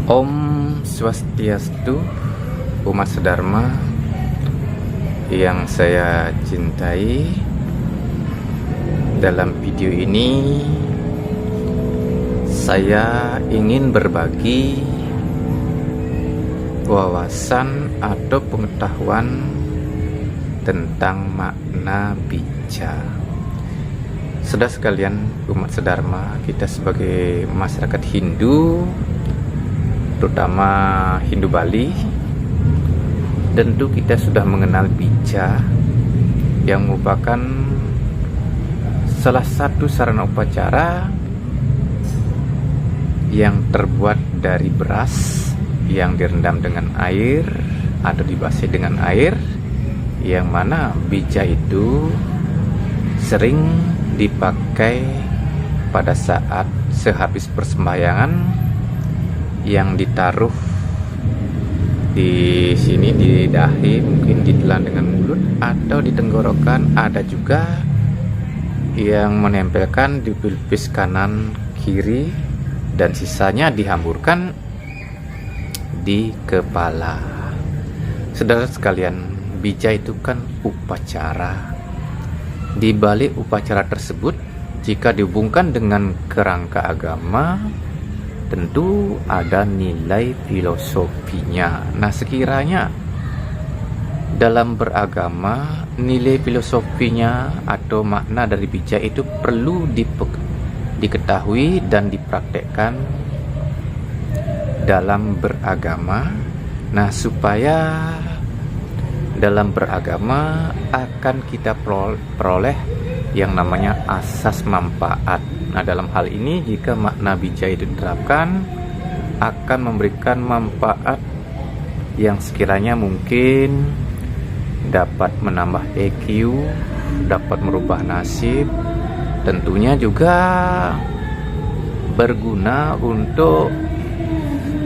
Om Swastiastu, umat sedharma yang saya cintai. Dalam video ini saya ingin berbagi wawasan atau pengetahuan tentang makna bija. Saudara sekalian, umat sedharma, kita sebagai masyarakat Hindu, terutama Hindu Bali, tentu kita sudah mengenal bija yang merupakan salah satu sarana upacara yang terbuat dari beras yang direndam dengan air atau dibasuh dengan air, yang mana bija itu sering dipakai pada saat sehabis persembahyangan yang ditaruh di sini, di dahi, mungkin ditelan dengan mulut atau di tenggorokan. Ada juga yang menempelkan di pelipis kanan kiri dan sisanya dihamburkan di kepala. Saudara sekalian, bija itu kan upacara. Di balik upacara tersebut, jika dihubungkan dengan kerangka agama, tentu ada nilai filosofinya. Nah, sekiranya dalam beragama, nilai filosofinya atau makna dari bija itu perlu diketahui dan dipraktekkan dalam beragama. Nah, supaya dalam beragama akan kita peroleh yang namanya asas manfaat. Nah, dalam hal ini jika makna bija itu diterapkan, akan memberikan manfaat yang sekiranya mungkin dapat menambah EQ, dapat merubah nasib, tentunya juga berguna untuk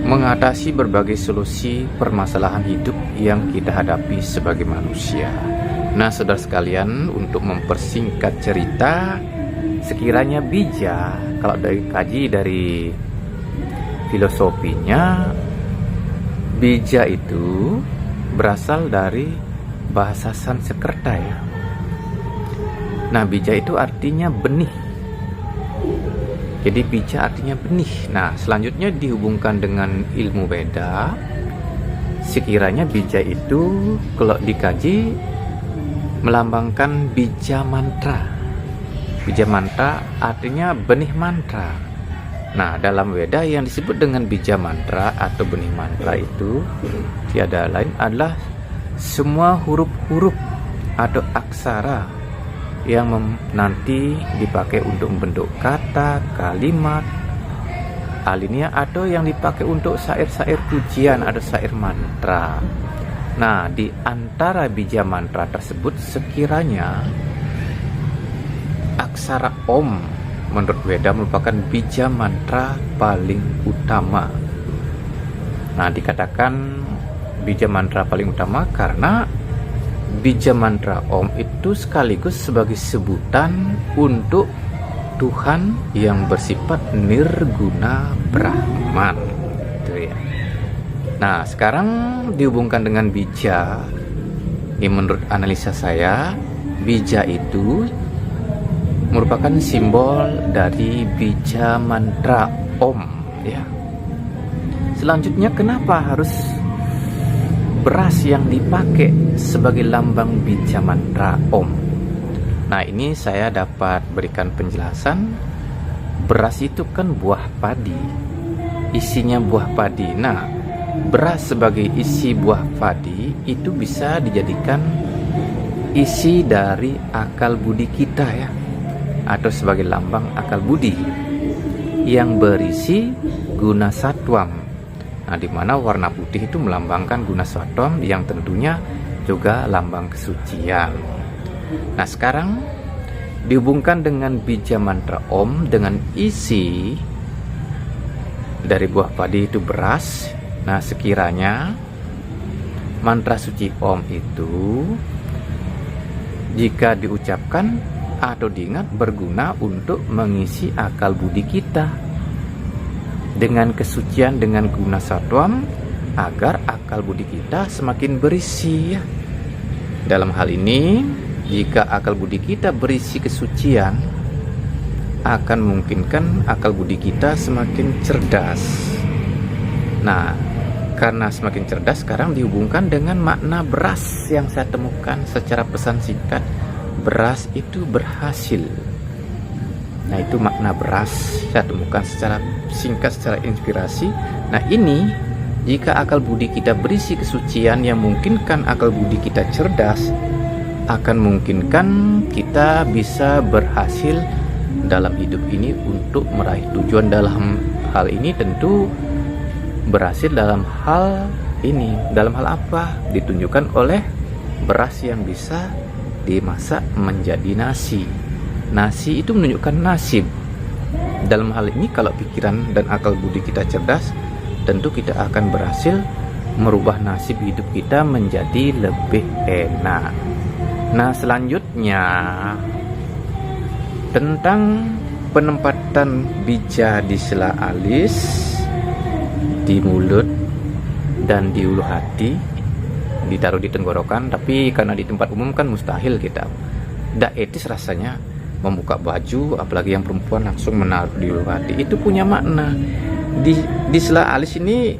mengatasi berbagai solusi permasalahan hidup yang kita hadapi sebagai manusia. Nah, saudara sekalian, untuk mempersingkat cerita, sekiranya bija, kalau kaji dari filosofinya, bija itu berasal dari bahasa Sanskerta ya. Nah, bija itu artinya benih. Jadi bija artinya benih. Nah, selanjutnya dihubungkan dengan ilmu Weda. Sekiranya bija itu kalau dikaji melambangkan bija mantra. Bija mantra artinya benih mantra. Nah, dalam Weda yang disebut dengan bija mantra atau benih mantra itu tiada lain adalah semua huruf-huruf atau aksara yang nanti dipakai untuk membentuk kata, kalimat, alinea, atau yang dipakai untuk syair-syair pujian atau syair mantra. Nah, di antara bija mantra tersebut, sekiranya aksara Om menurut Weda merupakan bija mantra paling utama. Nah, dikatakan bija mantra paling utama karena bija mantra Om itu sekaligus sebagai sebutan untuk Tuhan yang bersifat nirguna Brahman, itu ya. Nah, sekarang dihubungkan dengan bija. Ini menurut analisa saya, bija itu merupakan simbol dari bija mantra Om ya. Selanjutnya, kenapa harus beras yang dipakai sebagai lambang bija mantra Om? Nah, ini saya dapat berikan penjelasan. Beras itu kan buah padi, isinya buah padi. Nah, beras sebagai isi buah padi itu bisa dijadikan isi dari akal budi kita ya, atau sebagai lambang akal budi yang berisi guna satwam. Nah, di mana warna putih itu melambangkan guna satwam yang tentunya juga lambang kesucian. Nah, sekarang dihubungkan dengan bija mantra Om dengan isi dari buah padi itu beras. Nah, sekiranya mantra suci Om itu jika diucapkan atau diingat berguna untuk mengisi akal budi kita. dengan kesucian, dengan guna satwam, agar akal budi kita semakin berisi ya. Dalam hal ini, jika akal budi kita berisi kesucian, akan memungkinkan akal budi kita semakin cerdas. Nah, karena semakin cerdas, sekarang dihubungkan dengan makna beras yang saya temukan secara pesan singkat. Beras itu berhasil. Nah, itu makna beras saya temukan secara singkat, secara inspirasi. Nah, ini jika akal budi kita berisi kesucian yang memungkinkan akal budi kita cerdas, akan memungkinkan kita bisa berhasil dalam hidup ini untuk meraih tujuan. Dalam hal ini tentu berhasil dalam hal ini. Dalam hal apa? Ditunjukkan oleh beras yang bisa dimasak menjadi nasi. Nasi itu menunjukkan nasib. Dalam hal ini kalau pikiran dan akal budi kita cerdas, tentu kita akan berhasil merubah nasib hidup kita menjadi lebih enak. Nah, selanjutnya tentang penempatan bija di sela alis, di mulut, dan di ulu hati, ditaruh di tenggorokan. Tapi karena di tempat umum kan mustahil, kita tidak etis rasanya membuka baju, apalagi yang perempuan langsung menaruh di ulu hati. Itu punya makna. Di sela alis ini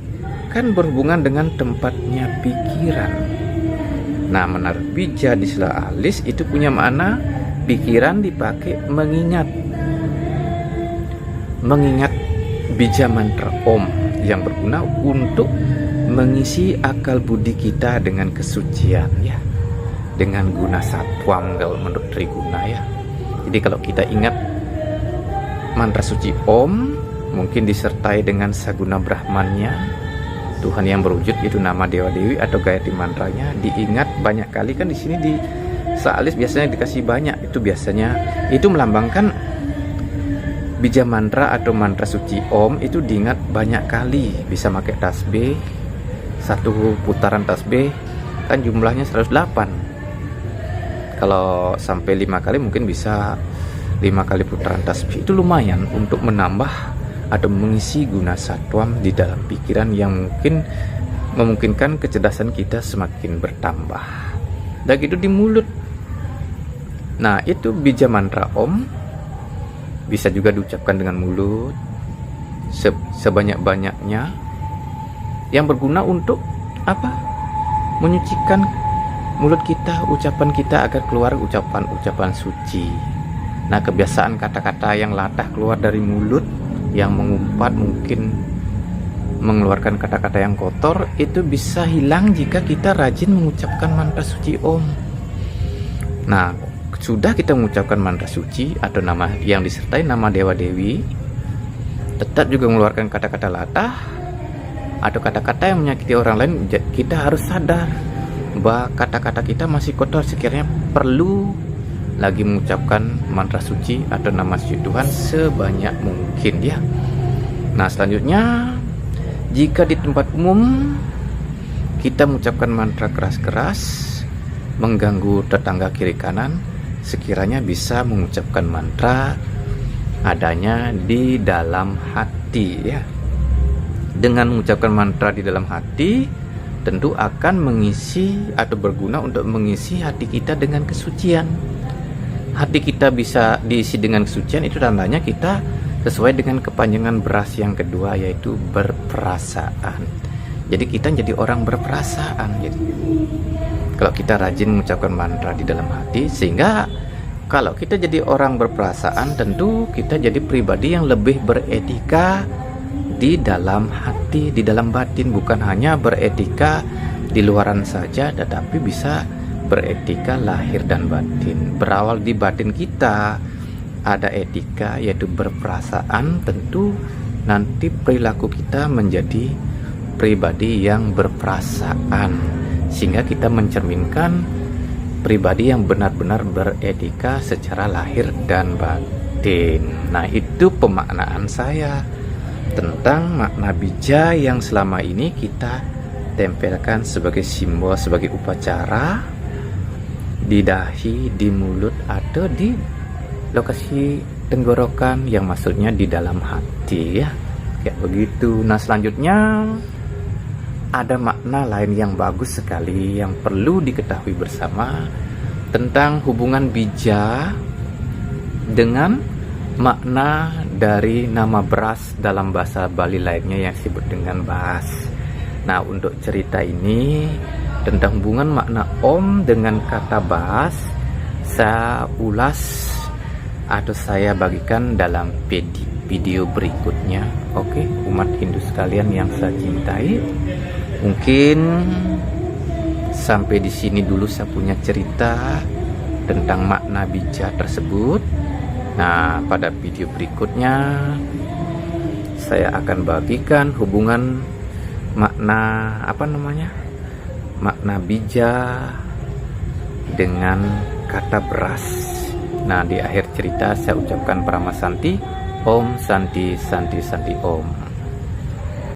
kan berhubungan dengan tempatnya pikiran. Nah, menaruh bija di sela alis itu punya makna pikiran dipakai mengingat bija mantra Om yang berguna untuk mengisi akal budi kita dengan kesucian ya, dengan guna satwam kalau menurut Triguna ya. Jadi kalau kita ingat mantra suci Om, mungkin disertai dengan saguna Brahmannya, Tuhan yang berwujud, itu nama Dewa Dewi atau Gayatri mantranya, diingat banyak kali. Kan di sini di sealis biasanya dikasih banyak, itu biasanya itu melambangkan bija mantra atau mantra suci Om itu diingat banyak kali. Bisa pakai tasbih, satu putaran tasbih kan jumlahnya 108. Kalau sampai 5 kali mungkin bisa 5 kali putaran tasbih. Itu lumayan untuk menambah atau mengisi guna satwam di dalam pikiran yang mungkin memungkinkan kecerdasan kita semakin bertambah. Dan itu di mulut. Nah, itu bija mantra Om bisa juga diucapkan dengan mulut sebanyak-banyaknya, yang berguna untuk apa? Menyucikan mulut kita, ucapan kita agar keluar ucapan-ucapan suci. Nah, kebiasaan kata-kata yang latah keluar dari mulut, yang mengumpat, mungkin mengeluarkan kata-kata yang kotor, itu bisa hilang jika kita rajin mengucapkan mantra suci Om. Nah, sudah kita mengucapkan mantra suci atau nama yang disertai nama Dewa Dewi, tetap juga mengeluarkan kata-kata latah atau kata-kata yang menyakiti orang lain, kita harus sadar bahwa kata-kata kita masih kotor. Sekiranya perlu lagi mengucapkan mantra suci atau nama suci Tuhan sebanyak mungkin ya. Nah, selanjutnya jika di tempat umum kita mengucapkan mantra keras-keras mengganggu tetangga kiri kanan, sekiranya bisa mengucapkan mantra adanya di dalam hati ya. Dengan mengucapkan mantra di dalam hati tentu akan mengisi atau berguna untuk mengisi hati kita dengan kesucian. Hati kita bisa diisi dengan kesucian, itu tandanya kita sesuai dengan kepanjangan beras yang kedua, yaitu berperasaan. Jadi kita jadi orang berperasaan. Jadi kalau kita rajin mengucapkan mantra di dalam hati, sehingga kalau kita jadi orang berperasaan, tentu kita jadi pribadi yang lebih beretika di dalam hati, di dalam batin. Bukan hanya beretika di luaran saja, tetapi bisa beretika lahir dan batin. Berawal di batin kita ada etika, yaitu berperasaan. Tentu nanti perilaku kita menjadi pribadi yang berperasaan, sehingga kita mencerminkan pribadi yang benar-benar beretika secara lahir dan batin. Nah, itu pemaknaan saya tentang makna bija yang selama ini kita tempelkan sebagai simbol, sebagai upacara di dahi, di mulut, atau di lokasi tenggorokan, yang maksudnya di dalam hati ya. kayak begitu. Nah, selanjutnya ada makna lain yang bagus sekali yang perlu diketahui bersama tentang hubungan bija dengan makna dari nama beras dalam bahasa Bali lainnya yang disebut dengan bas. Nah, untuk cerita ini tentang hubungan makna om dengan kata bas, saya ulas atau saya bagikan dalam video berikutnya. Oke, umat Hindu sekalian yang saya cintai, mungkin sampai di sini dulu saya punya cerita tentang makna bija tersebut. Nah, pada video berikutnya saya akan bagikan hubungan makna makna bija dengan kata beras. Nah, di akhir cerita saya ucapkan Parama Santi, Om Santi Santi Santi Om.